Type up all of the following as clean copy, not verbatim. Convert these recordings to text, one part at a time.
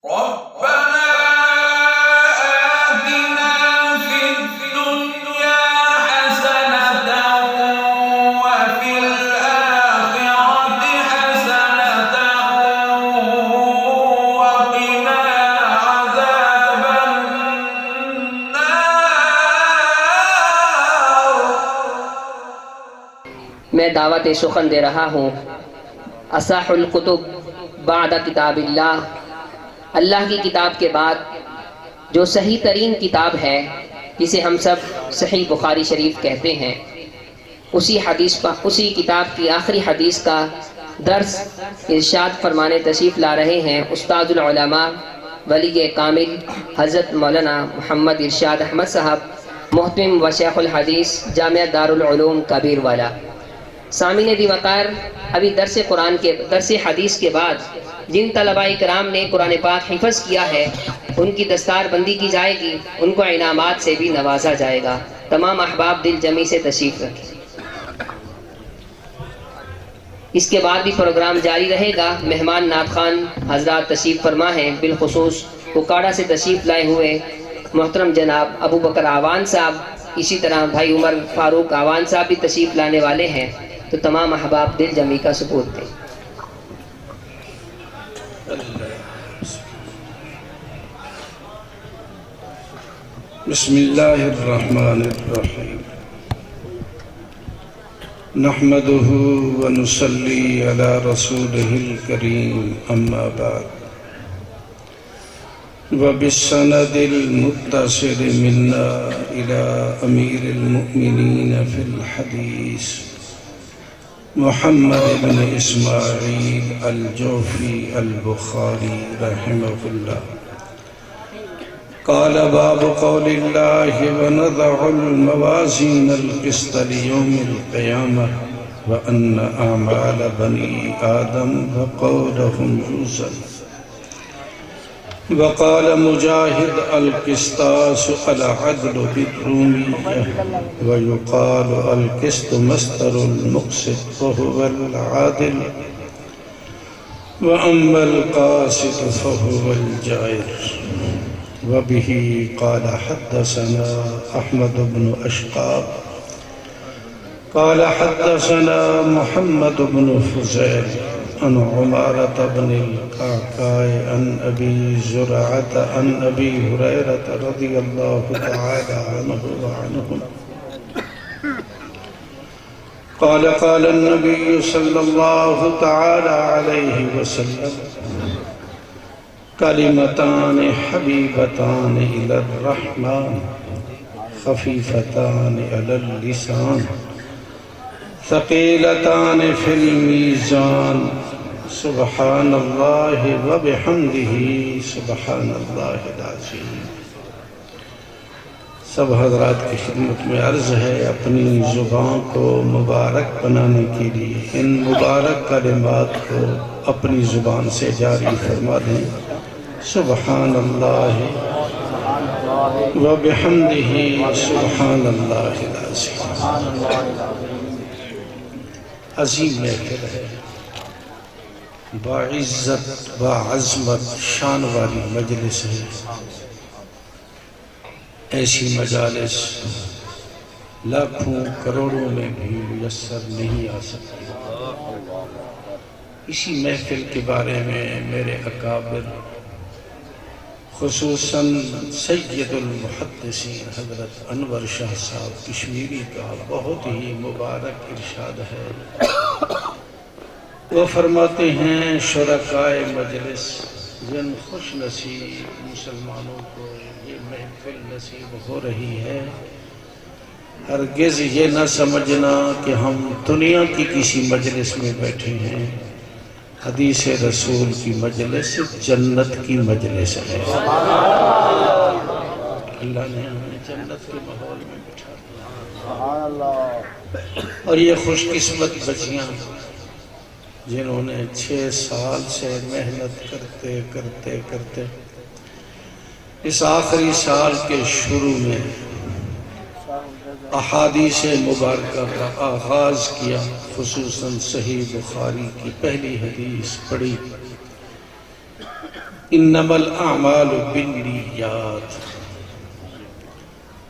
ربنا آتنا في الدنيا حسنة وفي الآخرة حسنة وقنا عذاب النار. میں دعوت سخن دے رہا ہوں اصح الکتب بعد کتاب اللہ کی کتاب کے بعد جو صحیح ترین کتاب ہے جسے ہم سب صحیح بخاری شریف کہتے ہیں، اسی کتاب کی آخری حدیث کا درس ارشاد فرمانے تشریف لا رہے ہیں استاد العلماء ولی کامل حضرت مولانا محمد ارشاد احمد صاحب، محتم و شیخ الحدیث جامعہ دارالعلوم کبیر والا. سامعین دی وقار، ابھی درس حدیث کے بعد جن طلباء کرام نے قرآن پاک حفظ کیا ہے ان کی دستار بندی کی جائے گی، ان کو انعامات سے بھی نوازا جائے گا. تمام احباب دل جمی سے تشریف رکھیں. اس کے بعد بھی پروگرام جاری رہے گا. مہمان نعت خوان حضرات تشریف فرما ہیں، بالخصوص اکاڑا سے تشریف لائے ہوئے محترم جناب ابو بکر آوان صاحب، اسی طرح بھائی عمر فاروق آوان صاحب بھی تشریف لانے والے ہیں. تو تمام احباب دل جمی کا سکوت دیں. بسم اللہ الرحمن الرحیم. نحمده ونصلی علی رسوله الکریم، اما بعد. وبالسند المتصل منا الى امیر المؤمنین فی الحدیث محمد بن اسماعیل الجوفی البخاری رحمہ اللہ. قال باب قول اللہ ونضع الموازین القسط لیوم القیامة وأن أعمال بني آدم وقولهم يوزن. وقال مجاهد القسطاس العدل بالرومية ويقال القسط مصدر المقسط وهو العادل وأما القاسط فهو الجائر. وبه قال حدثنا أحمد بن أشقاب قال حدثنا محمد بن فزيل عن عمارة بن القعقاع عن أبي زرعة عن أبي هريرة رضي الله تعالى عنه وعنهم قال قال النبي صلى الله تعالى عليه وسلم: کلمتان حبیبتان الی الرحمن خفیفتان علی اللسان ثقیلتان فی المیزان سبحان اللہ وبحمدہ سبحان اللہ العظیم. سب حضرات کی خدمت میں عرض ہے اپنی زبان کو مبارک بنانے کے لیے ان مبارک کلمات کو اپنی زبان سے جاری فرما دیں. سبحان اللہ وبحمدہ سبحان اللہ العظیم. عظیم محفل ہے، باعزت باعظمت شان والی مجلس ہے. ایسی مجالس لاکھوں کروڑوں میں بھی میسر نہیں آ سکتی. اسی محفل کے بارے میں میرے اکابر خصوصاً سید المحدثین حضرت انور شاہ صاحب کشمیری کا بہت ہی مبارک ارشاد ہے. وہ فرماتے ہیں شرکائے مجلس جن خوش نصیب مسلمانوں کو یہ محفل نصیب ہو رہی ہے، ہرگز یہ نہ سمجھنا کہ ہم دنیا کی کسی مجلس میں بیٹھے ہیں. حدیث رسول کی مجلس جنت کی مجلس ہے. اللہ نے ہمیں جنت کے ماحول میں بٹھا دیا. اور یہ خوش قسمت بچیاں جنہوں نے 6 سال سے محنت کرتے کرتے کرتے اس آخری سال کے شروع میں احادیث مبارکہ کا آغاز کیا. خصوصاً صحیح بخاری کی پہلی حدیث پڑھی. انما الاعمال بالنیات،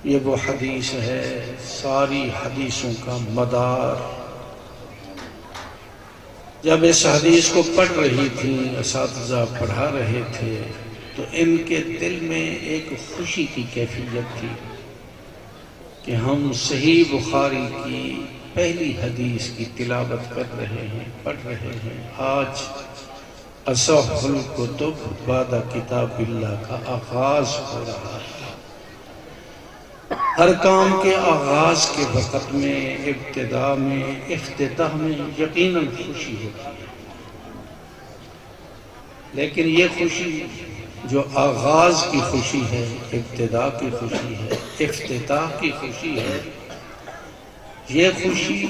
یہ وہ حدیث ہے ساری حدیثوں کا مدار۔ جب اس حدیث کو پڑھ رہی تھی، اساتذہ پڑھا رہے تھے، تو ان کے دل میں ایک خوشی کی کیفیت تھی کہ ہم صحیح بخاری کی پہلی حدیث کی تلاوت کر رہے ہیں، پڑھ رہے ہیں۔ آج اصح الکتب بعد کتاب اللہ کا آغاز ہو رہا ہے۔ ہر کام کے آغاز کے وقت میں، ابتدا میں، افتتاح میں یقیناً خوشی ہوتی ہے، لیکن یہ خوشی جو آغاز کی خوشی ہے، ابتدا کی خوشی ہے، افتتاح کی خوشی ہے، یہ خوشی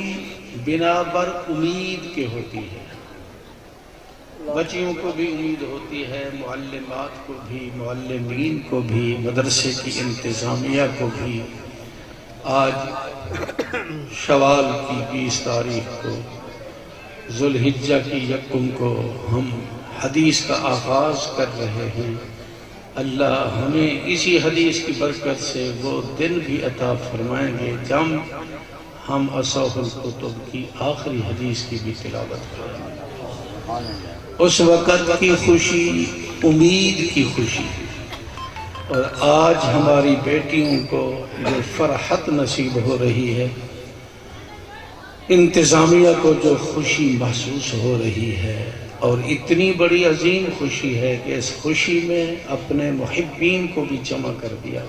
بنا بر امید کے ہوتی ہے۔ بچیوں کو بھی امید ہوتی ہے، معلمات کو بھی، معلمین کو بھی، مدرسے کی انتظامیہ کو بھی۔ آج شوال کی 20 تاریخ کو، ذوالحجہ کی 1 کو ہم حدیث کا آغاز کر رہے ہیں۔ اللہ ہمیں اسی حدیث کی برکت سے وہ دن بھی عطا فرمائیں گے جب ہم اصح الکتب کی آخری حدیث کی بھی تلاوت کریں گے۔ اس وقت کی خوشی امید کی خوشی، اور آج ہماری بیٹیوں کو جو فرحت نصیب ہو رہی ہے، انتظامیہ کو جو خوشی محسوس ہو رہی ہے، اور اتنی بڑی عظیم خوشی ہے کہ اس خوشی میں اپنے محبین کو بھی جمع کر دیا،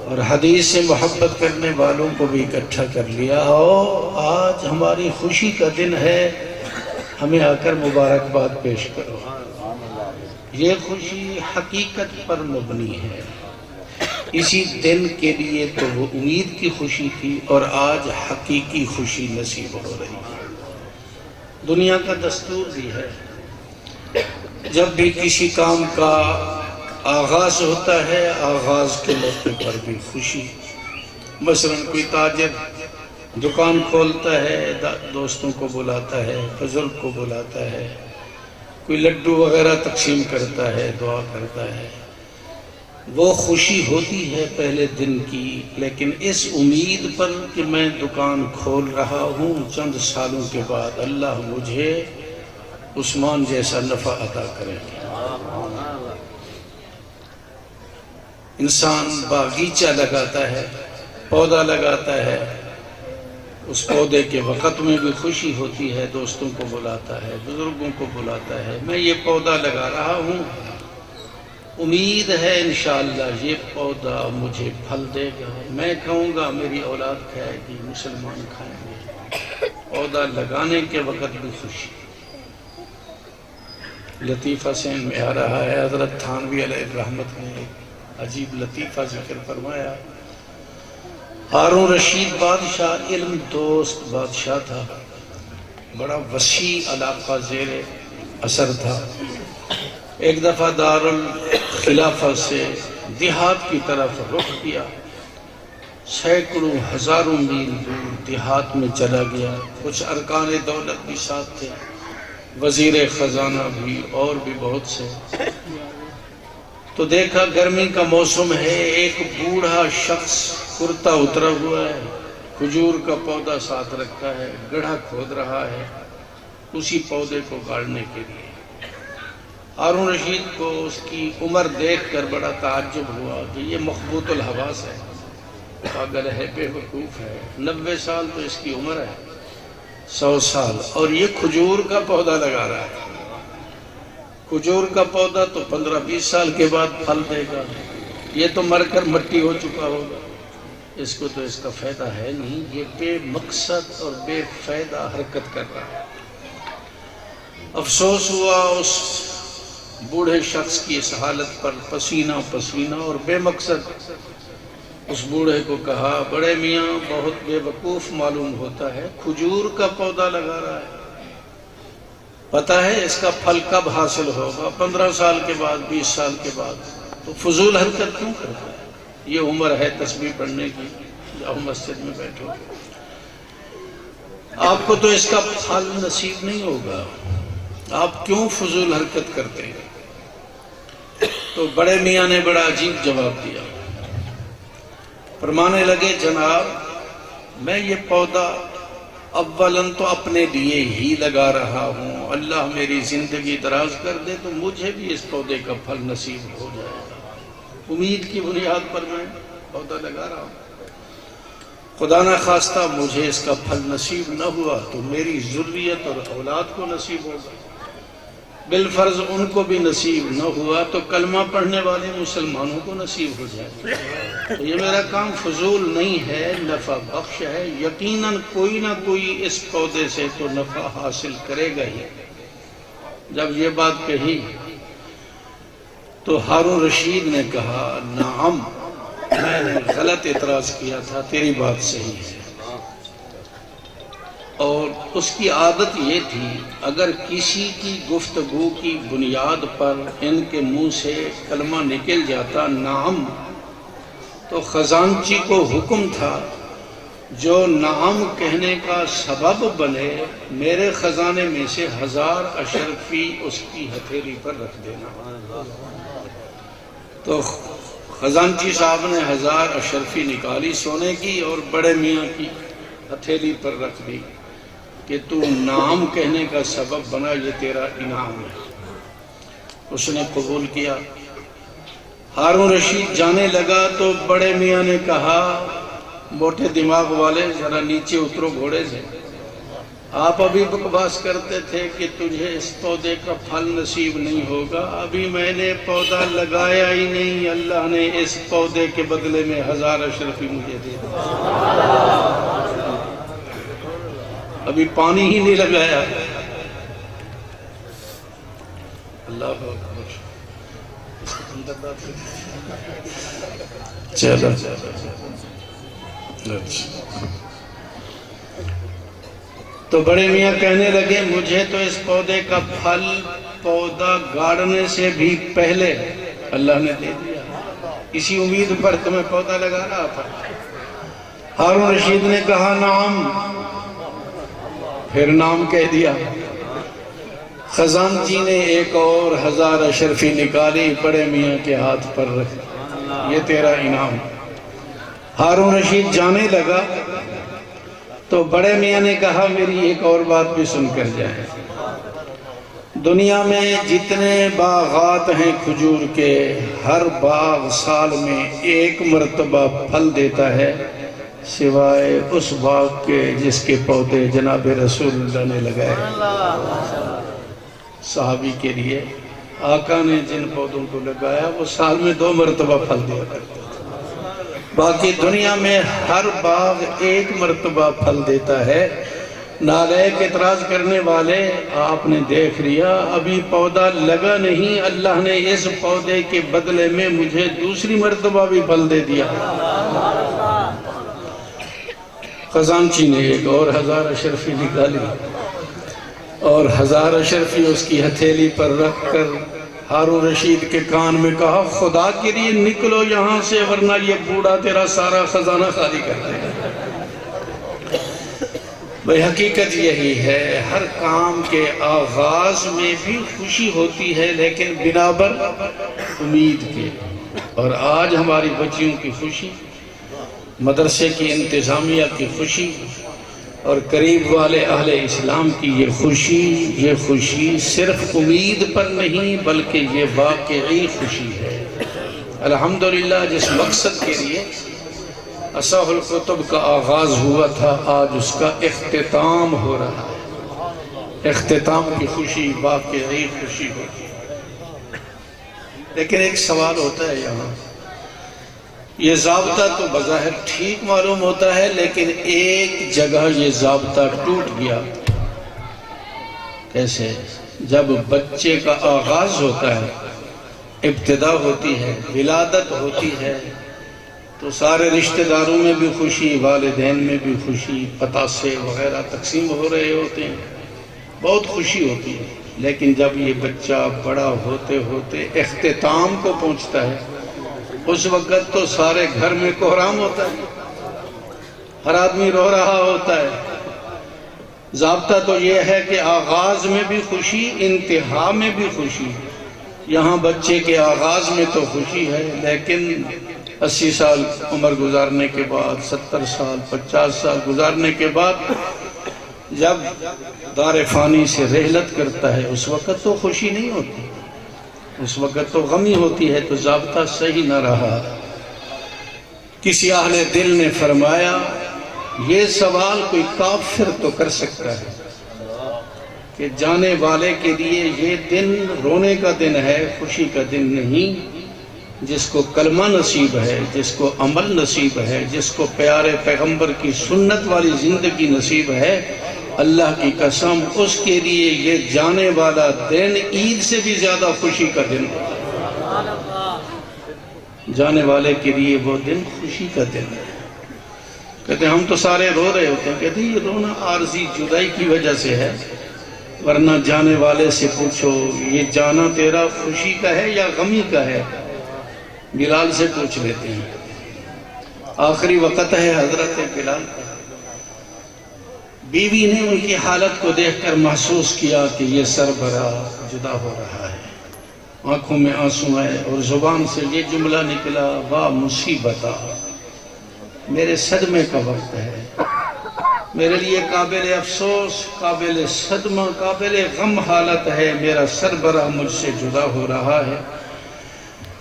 اور حدیث سے محبت کرنے والوں کو بھی اکٹھا کر لیا۔ آج ہماری خوشی کا دن ہے، ہمیں آ کر مبارکباد پیش کرو۔ یہ خوشی حقیقت پر مبنی ہے۔ اسی دن کے لیے تو وہ امید کی خوشی تھی، اور آج حقیقی خوشی نصیب ہو رہی ہے۔ دنیا کا دستور بھی ہے، جب بھی کسی کام کا آغاز ہوتا ہے، آغاز کے موقع پر بھی خوشی۔ مثلا کوئی تاجر دکان کھولتا ہے، دوستوں کو بلاتا ہے، بزرگ کو بلاتا ہے، کوئی لڈو وغیرہ تقسیم کرتا ہے، دعا کرتا ہے، وہ خوشی ہوتی ہے پہلے دن کی، لیکن اس امید پر کہ میں دکان کھول رہا ہوں، چند سالوں کے بعد اللہ مجھے عثمان جیسا نفع عطا کرے گا۔ انسان باغیچہ لگاتا ہے، پودا لگاتا ہے، اس پودے کے وقت میں بھی خوشی ہوتی ہے، دوستوں کو بلاتا ہے، بزرگوں کو بلاتا ہے، میں یہ پودا لگا رہا ہوں، امید ہے انشاءاللہ یہ پودا مجھے پھل دے گا، میں کھاؤں گا، میری اولاد کھائے گی، مسلمان کھائیں گے۔ پودا لگانے کے وقت بھی خوشی۔ لطیفہ سین میں آ رہا ہے، حضرت تھانوی علیہ الرحمت نے عجیب لطیفہ ذکر فرمایا۔ ہارون رشید بادشاہ علم دوست بادشاہ تھا، بڑا وسیع علاقہ زیر اثر تھا۔ ایک دفعہ دارالخلافہ سے دیہات کی طرف رخ کیا، سینکڑوں ہزاروں میل دور دیہات میں چلا گیا، کچھ ارکان دولت بھی ساتھ تھے، وزیر خزانہ بھی، اور بھی بہت سے۔ تو دیکھا گرمی کا موسم ہے، ایک بوڑھا شخص کرتا اترا ہوا ہے، کھجور کا پودا ساتھ رکھا ہے، گڑھا کھود رہا ہے اسی پودے کو گاڑنے کے لیے۔ ہارون رشید کو اس کی عمر دیکھ کر بڑا تعجب ہوا کہ یہ مخبوط الحواس ہے، پاگل ہے، بے وقوف ہے، 90 سال تو اس کی عمر ہے، 100 سال، اور یہ کھجور کا پودا لگا رہا ہے۔ کھجور کا پودا تو 15-20 سال کے بعد پھل دے گا، یہ تو مر کر مٹی ہو چکا ہوگا، اس کو تو اس کا فائدہ ہے نہیں، یہ بے مقصد اور بے فائدہ حرکت کر رہا ہے۔ افسوس ہوا اس بوڑھے شخص کی اس حالت پر، پسینہ پسینہ اور بے مقصد۔ اس بوڑھے کو کہا، بڑے میاں بہت بے وقوف معلوم ہوتا ہے، کھجور کا پودا لگا رہا ہے، پتہ ہے اس کا پھل کب حاصل ہوگا، 15 سال کے بعد، 20 سال کے بعد، تو فضول حرکت کیوں کرتا ہے؟ یہ عمر ہے تسبیح پڑھنے کی، جاؤ مسجد میں بیٹھو، آپ کو تو اس کا پھل نصیب نہیں ہوگا، آپ کیوں فضول حرکت کرتے ہیں؟ تو بڑے میاں نے بڑا عجیب جواب دیا، فرمانے لگے جناب میں یہ پودا اولاً تو اپنے لیے ہی لگا رہا ہوں، اللہ میری زندگی دراز کر دے تو مجھے بھی اس پودے کا پھل نصیب ہو جائے گا، امید کی بنیاد پر میں پودا لگا رہا ہوں، خدا نہ خواستہ مجھے اس کا پھل نصیب نہ ہوا تو میری ذریت اور اولاد کو نصیب ہوگا، بالفرض ان کو بھی نصیب نہ ہوا تو کلمہ پڑھنے والے مسلمانوں کو نصیب ہو جائے، تو یہ میرا کام فضول نہیں ہے، نفع بخش ہے، یقیناً کوئی نہ کوئی اس پودے سے تو نفع حاصل کرے گا ہی۔ جب یہ بات کہی تو ہارون رشید نے کہا نعم میں نے غلط اعتراض کیا تھا، تیری بات صحیح ہے، اور اس کی عادت یہ تھی اگر کسی کی گفتگو کی بنیاد پر ان کے منہ سے کلمہ نکل جاتا نعم تو خزانچی کو حکم تھا جو نعم کہنے کا سبب بنے میرے خزانے میں سے 1000 اشرفی اس کی ہتھیلی پر رکھ دینا، تو خزانچی صاحب نے 1000 اشرفی نکالی سونے کی اور بڑے میاں کی ہتھیلی پر رکھ دی کہ تو نام کہنے کا سبب بنا، یہ تیرا انعام ہے۔ اس نے قبول کیا۔ ہارون رشید جانے لگا تو بڑے میاں نے کہا موٹے دماغ والے ذرا نیچے اترو گھوڑے سے، آپ ابھی بکواس کرتے تھے کہ تجھے اس پودے کا پھل نصیب نہیں ہوگا، ابھی میں نے پودا لگایا ہی نہیں، اللہ نے اس پودے کے بدلے میں 1000 اشرفی مجھے دے دی، ابھی پانی ہی نہیں لگایا۔ اللہ اکبر، چلو تو بڑے میاں کہنے لگے مجھے تو اس پودے کا پھل پودا گاڑنے سے بھی پہلے اللہ نے دے دیا، اسی امید پر تمہیں پودا لگا رہا تھا۔ ہارون رشید نے کہا نعم، پھر نام کہہ دیا۔ خزانچی نے ایک اور 1000 اشرفی نکالی، بڑے میاں کے ہاتھ پر رکھ، یہ تیرا انعام۔ ہارون رشید جانے لگا تو بڑے میاں نے کہا میری ایک اور بات بھی سن کر جائیں، دنیا میں جتنے باغات ہیں کھجور کے، ہر باغ سال میں 1 مرتبہ پھل دیتا ہے سوائے اس باغ کے جس کے پودے جناب رسول اللہ نے لگائے۔ صحابی کے لیے آقا نے جن پودوں کو لگایا وہ سال میں 2 مرتبہ پھل دیا کرتے تھے، باقی دنیا میں ہر باغ 1 مرتبہ پھل دیتا ہے۔ نالائق اعتراض کرنے والے آپ نے دیکھ لیا ابھی پودا لگا نہیں، اللہ نے اس پودے کے بدلے میں مجھے دوسری مرتبہ بھی پھل دے دیا۔ خزانچی نے ایک اور 1000 اشرفی نکالی اور 1000 اشرفی اس کی ہتھیلی پر رکھ کر ہارون رشید کے کان میں کہا خدا کے لیے نکلو یہاں سے ورنہ یہ بوڑھا تیرا سارا خزانہ خالی کر دے گا۔ بھئی حقیقت یہی ہے، ہر کام کے آغاز میں بھی خوشی ہوتی ہے لیکن بنابر امید کے، اور آج ہماری بچیوں کی خوشی، مدرسے کی انتظامیہ کی خوشی اور قریب والے اہل اسلام کی یہ خوشی صرف امید پر نہیں بلکہ یہ واقعی خوشی ہے۔ الحمدللہ جس مقصد کے لیے اصح الکتب کا آغاز ہوا تھا آج اس کا اختتام ہو رہا ہے، اختتام کی خوشی واقعی خوشی ہوتی ہے۔ لیکن ایک سوال ہوتا ہے یہاں، یہ ضابطہ تو بظاہر ٹھیک معلوم ہوتا ہے لیکن ایک جگہ یہ ضابطہ ٹوٹ گیا۔ کیسے؟ جب بچے کا آغاز ہوتا ہے، ابتدا ہوتی ہے، ولادت ہوتی ہے تو سارے رشتہ داروں میں بھی خوشی، والدین میں بھی خوشی، پتاسے وغیرہ تقسیم ہو رہے ہوتے ہیں، بہت خوشی ہوتی ہے۔ لیکن جب یہ بچہ بڑا ہوتے ہوتے اختتام کو پہنچتا ہے اس وقت تو سارے گھر میں کوہرام ہوتا ہے، ہر آدمی رو رہا ہوتا ہے۔ ضابطہ تو یہ ہے کہ آغاز میں بھی خوشی، انتہا میں بھی خوشی، یہاں بچے کے آغاز میں تو خوشی ہے، لیکن 80 سال عمر گزارنے کے بعد، 70 سال 50 سال گزارنے کے بعد جب دار فانی سے رحلت کرتا ہے اس وقت تو خوشی نہیں ہوتی، اس وقت تو غمی ہوتی ہے۔ تو ضابطہ صحیح نہ رہا۔ کسی اہل دل نے فرمایا یہ سوال کوئی کافر تو کر سکتا ہے کہ جانے والے کے لیے یہ دن رونے کا دن ہے، خوشی کا دن نہیں۔ جس کو کلمہ نصیب ہے، جس کو عمل نصیب ہے، جس کو پیارے پیغمبر کی سنت والی زندگی نصیب ہے، اللہ کی قسم اس کے لیے یہ جانے والا دن عید سے بھی زیادہ خوشی کا دن ہوتا ہے۔ جانے والے کے لیے وہ دن خوشی کا دن ہے۔ کہتے ہیں ہم تو سارے رو رہے ہوتے ہیں، کہتے ہیں یہ رونا عارضی جدائی کی وجہ سے ہے، ورنہ جانے والے سے پوچھو یہ جانا تیرا خوشی کا ہے یا غمی کا ہے؟ بلال سے پوچھ لیتے ہیں۔ آخری وقت ہے حضرت بلال کا۔ بیوی نے ان کی حالت کو دیکھ کر محسوس کیا کہ یہ سربراہ جدا ہو رہا ہے، آنکھوں میں آنسو ہے اور زبان سے یہ جملہ نکلا، واہ مصیبتہ، میرے صدمے کا وقت ہے، میرے لیے قابل افسوس، قابل صدمہ، قابل غم حالت ہے، میرا سربراہ مجھ سے جدا ہو رہا ہے۔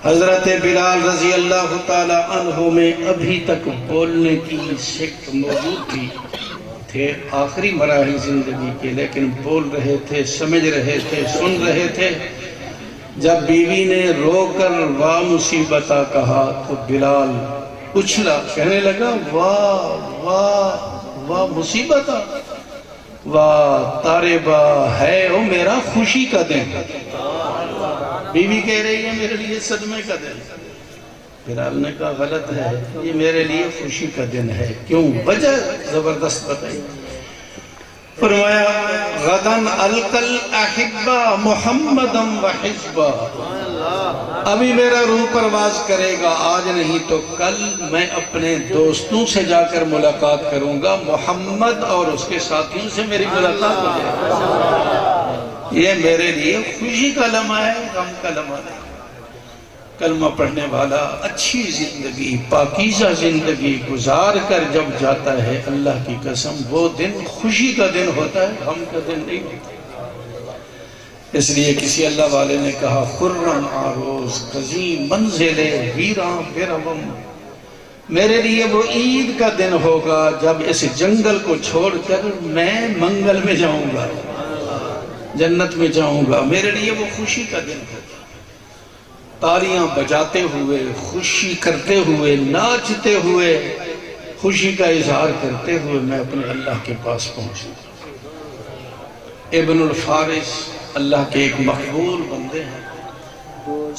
حضرت بلال رضی اللہ تعالی عنہ میں ابھی تک بولنے کی سکت موجود تھے آخری مراحل زندگی کے، لیکن بول رہے تھے، سمجھ رہے تھے، سن رہے تھے۔ جب بیوی نے رو کر واہ مصیبتہ کہا تو بلال اچھلا، کہنے لگا واہ واہ واہ مصیبتہ، واہ تاربہ ہے او میرا خوشی کا دن۔ بیوی کہہ رہی ہے میرے لیے صدمے کا دن۔ بلال نے کہا غلط ہے، یہ میرے لیے خوشی کا دن ہے۔ کیوں؟ وجہ زبردست بتائی۔ فرمایا غدن القل احبہ محمدا وحزبہ، ابھی میرا روح پرواز کرے گا، آج نہیں تو کل میں اپنے دوستوں سے جا کر ملاقات کروں گا، محمد اور اس کے ساتھیوں سے میری ملاقات ہو جائے گی۔ یہ میرے لیے خوشی کا لمحہ ہے، غم کا لمحہ نہیں۔ کلمہ پڑھنے والا اچھی زندگی، پاکیزہ زندگی گزار کر جب جاتا ہے، اللہ کی قسم وہ دن خوشی کا دن ہوتا ہے، غم کا دن نہیں ہوتا۔ اس لیے کسی اللہ والے نے کہا خرم آروز قزیم منزل ویراں برہم، میرے لیے وہ عید کا دن ہوگا جب اس جنگل کو چھوڑ کر میں منگل میں جاؤں گا، جنت میں جاؤں گا، میرے لیے وہ خوشی کا دن ہوگا۔ تالیاں بجاتے ہوئے، خوشی کرتے ہوئے، ناچتے ہوئے، خوشی کا اظہار کرتے ہوئے میں اپنے اللہ کے پاس پہنچوں۔ ابن الفارس اللہ کے ایک مقبول بندے ہیں،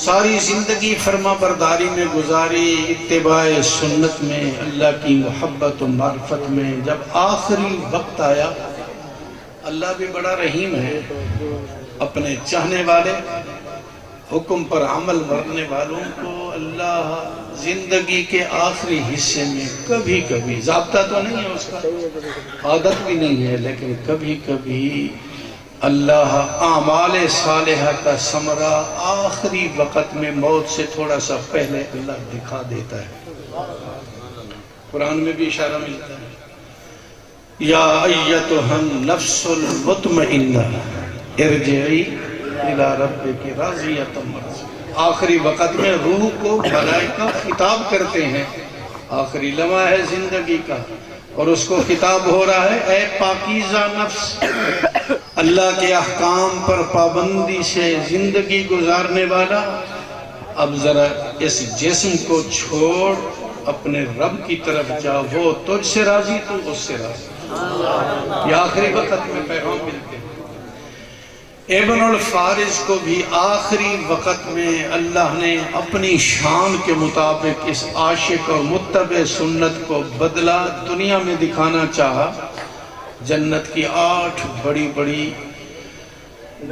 ساری زندگی فرما برداری میں گزاری، اتباع سنت میں، اللہ کی محبت و معرفت میں۔ جب آخری وقت آیا، اللہ بھی بڑا رحیم ہے، اپنے چاہنے والے حکم پر عمل کرنے والوں کو اللہ زندگی کے آخری حصے میں کبھی کبھی، ضابطہ تو نہیں ہے اس کا، عادت بھی نہیں ہے، لیکن کبھی کبھی اللہ اعمال صالحہ کا ثمرہ آخری وقت میں موت سے تھوڑا سا پہلے اللہ دکھا دیتا ہے۔ قرآن میں بھی اشارہ ملتا ہے، یا ایتھا النفس المطمئنہ ارجعی الی ربک راضیۃ مرضیہ۔ آخری وقت میں روح کو ملائکہ خطاب کرتے ہیں، آخری لمحہ ہے زندگی کا، اور اس کو خطاب ہو رہا ہے اے پاکیزہ نفس، اللہ کے احکام پر پابندی سے زندگی گزارنے والا، اب ذرا اس جسم کو چھوڑ اپنے رب کی طرف جا، وہ تجھ سے راضی تو اس سے راضی۔ یہ آخری وقت میں پیغام ملتے ہیں۔ ابن الفارس کو بھی آخری وقت میں اللہ نے اپنی شان کے مطابق اس عاشق اور متبع سنت کو بدلا، دنیا میں دکھانا چاہا۔ جنت کی 8 بڑی بڑی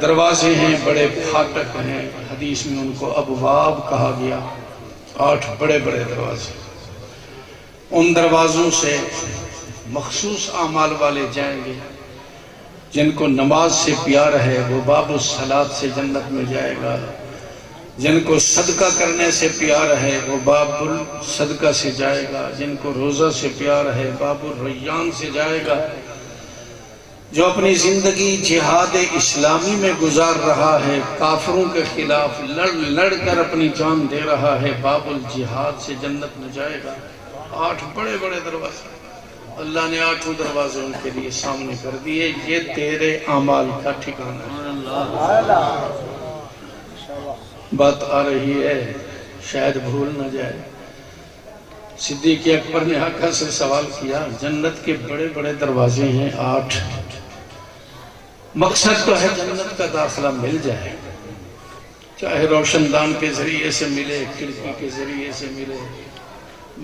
دروازے ہیں، بڑے پھاٹک ہیں، حدیث میں ان کو ابواب کہا گیا، 8 بڑے بڑے دروازے۔ ان دروازوں سے مخصوص اعمال والے جائیں گے، جن کو نماز سے پیار ہے وہ باب الصلاۃ سے جنت میں جائے گا، جن کو صدقہ کرنے سے پیار ہے وہ باب الصدقہ سے جائے گا، جن کو روزہ سے پیار ہے باب الریان سے جائے گا، جو اپنی زندگی جہاد اسلامی میں گزار رہا ہے، کافروں کے خلاف لڑ کر اپنی جان دے رہا ہے، باب الجہاد سے جنت میں جائے گا۔ 8 بڑے بڑے دروازے اللہ نے 8 دروازے ان کے لیے سامنے کر دیے۔ یہ تیرے اعمال کا ٹھکانہ ہے۔ بات آ رہی ہے، شاید بھول نہ جائے، صدیق اکبر نے آقا سے سوال کیا، جنت کے بڑے بڑے دروازے ہیں 8، مقصد تو ہے جنت کا داخلہ مل جائے، چاہے روشن دان کے ذریعے سے ملے، کھڑکی کے ذریعے سے ملے۔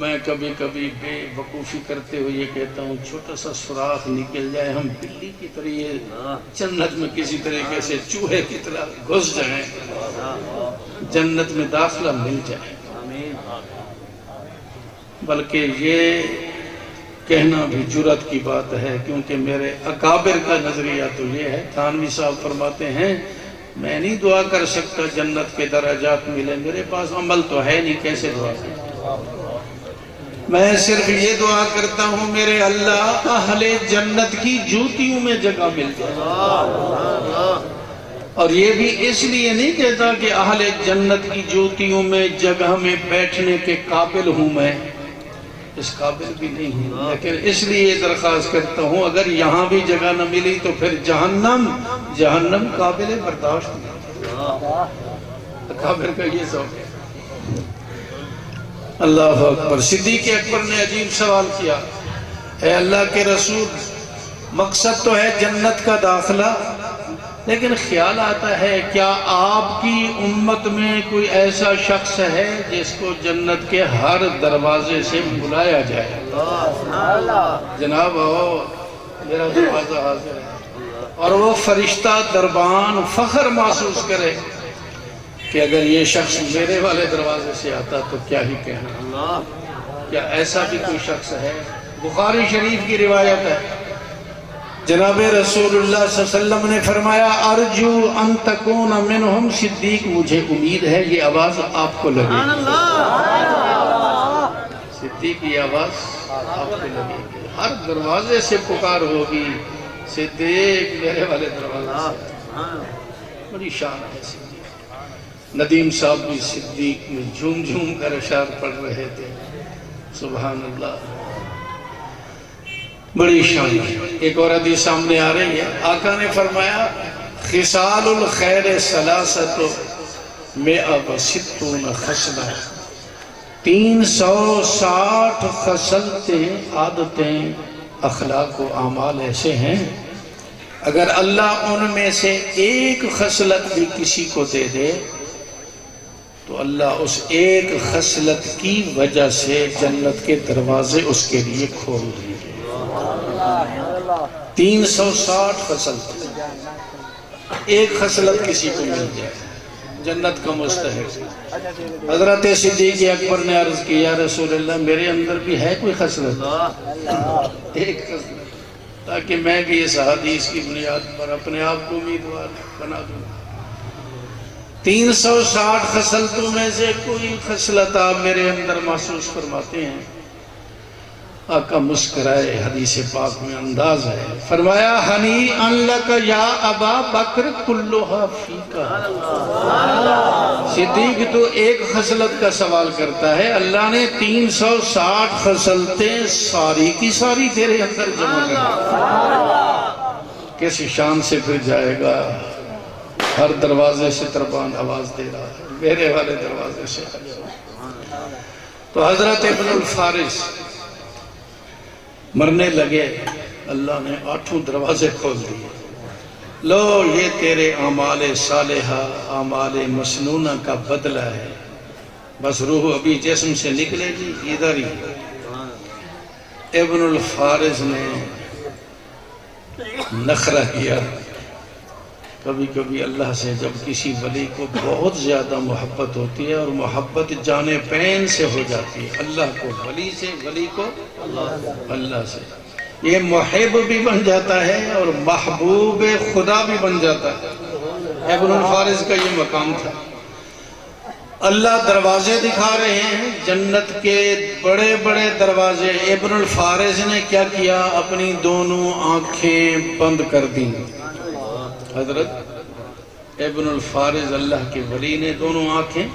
میں کبھی کبھی بے وقوفی کرتے ہوئے یہ کہتا ہوں، چھوٹا سا سوراخ نکل جائے، ہم بلی کی طرح جنت میں کسی طریقے سے چوہے کی طرح گھس جائیں، جنت میں داخلہ مل جائے۔ بلکہ یہ کہنا بھی جرات کی بات ہے، کیونکہ میرے اکابر کا نظریہ تو یہ ہے، تھانوی صاحب فرماتے ہیں میں نہیں دعا کر سکتا جنت کے درجات ملے، میرے پاس عمل تو ہے نہیں، کیسے دعا کرتا؟ میں صرف یہ دعا کرتا ہوں میرے اللہ اہل جنت کی جوتیوں میں جگہ مل جائے، اور یہ بھی اس لیے نہیں کہتا کہ اہل جنت کی جوتیوں میں جگہ میں بیٹھنے کے قابل ہوں، میں اس قابل بھی نہیں ہوں، لیکن اس لیے یہ درخواست کرتا ہوں اگر یہاں بھی جگہ نہ ملی تو پھر جہنم قابل برداشت نہیں۔ اکابر کا یہ ذوق ہے۔ اللہ اکبر۔ صدیق اکبر نے عجیب سوال کیا، اے اللہ کے رسول، مقصد تو ہے جنت کا داخلہ، لیکن خیال آتا ہے کیا آپ کی امت میں کوئی ایسا شخص ہے جس کو جنت کے ہر دروازے سے بلایا جائے؟ جناب آؤ، میرا دروازہ حاضر ہے، اور وہ فرشتہ دربان فخر محسوس کرے کہ اگر یہ شخص میرے والے دروازے سے آتا تو کیا ہی کہنا۔ کیا ایسا بھی کوئی شخص ہے؟ بخاری شریف کی روایت ہے، جناب رسول اللہ صلی اللہ علیہ وسلم نے فرمایا ارجو ان تکون منہم، صدیق مجھے امید ہے یہ آواز آپ کو لگے گی، صدیق یہ آواز آپ کو لگے گی، ہر دروازے سے پکار ہوگی صدیق میرے والے دروازے سے۔ بڑی شان ہے صدیق۔ ندیم صاحب بھی صدیق میں جھوم جھوم کر اشعار پڑھ رہے تھے، سبحان اللہ، بڑی شان ہے۔ ایک اور حدیث سامنے آ رہی ہے، آقا نے فرمایا خصال الخیر ثلاثۃ مئہ وستون خصلہ، 360 خصلتیں، عادتیں، اخلاق و اعمال ایسے ہیں اگر اللہ ان میں سے ایک خصلت بھی کسی کو دے دے تو اللہ اس ایک خصلت کی وجہ سے جنت کے دروازے اس کے لیے کھول دیں گے۔ 360 خصلت، ایک خصلت کسی کو مل جائے جنت کا مستحق۔ حضرت صدیق اکبر نے عرض کی یا رسول اللہ میرے اندر بھی ہے کوئی خصلت، ایک خصلت، تاکہ میں بھی اس حدیث کی بنیاد پر اپنے آپ کو امیدوار بنا دوں۔ 360 خصلتوں میں سے کوئی خصلت آپ میرے اندر محسوس فرماتے ہیں؟ آقا مسکرائے، حدیث پاک میں انداز ہے، فرمایا ہنیئا لک یا ابا بکر کلھا فیک۔ صدیق تو ایک خصلت کا سوال کرتا ہے، اللہ نے 360 خصلتیں ساری کی ساری تیرے اندر جمع کر۔ کیسی شان سے پھر جائے گا، ہر دروازے سے دربان آواز دے رہا ہے میرے والے دروازے سے۔ تو حضرت ابن الفارس مرنے لگے، اللہ نے 8 دروازے کھول دیے، لو یہ تیرے اعمال صالحہ اعمال مسنونہ کا بدلہ ہے، بس روح ابھی جسم سے نکلے گی ادھر ہی۔ ابن الفارس نے نخرہ کیا، کبھی کبھی اللہ سے جب کسی ولی کو بہت زیادہ محبت ہوتی ہے اور محبت جانے پین سے ہو جاتی ہے، اللہ کو ولی سے، ولی کو اللہ سے، یہ محب بھی بن جاتا ہے اور محبوب خدا بھی بن جاتا ہے۔ ابن الفارس کا یہ مقام تھا۔ اللہ دروازے دکھا رہے ہیں جنت کے بڑے بڑے دروازے. ابن الفارس نے کیا کیا؟ اپنی دونوں آنکھیں بند کر دی. حضرت ابن الفارس اللہ کے ولی نے دونوں آنکھیں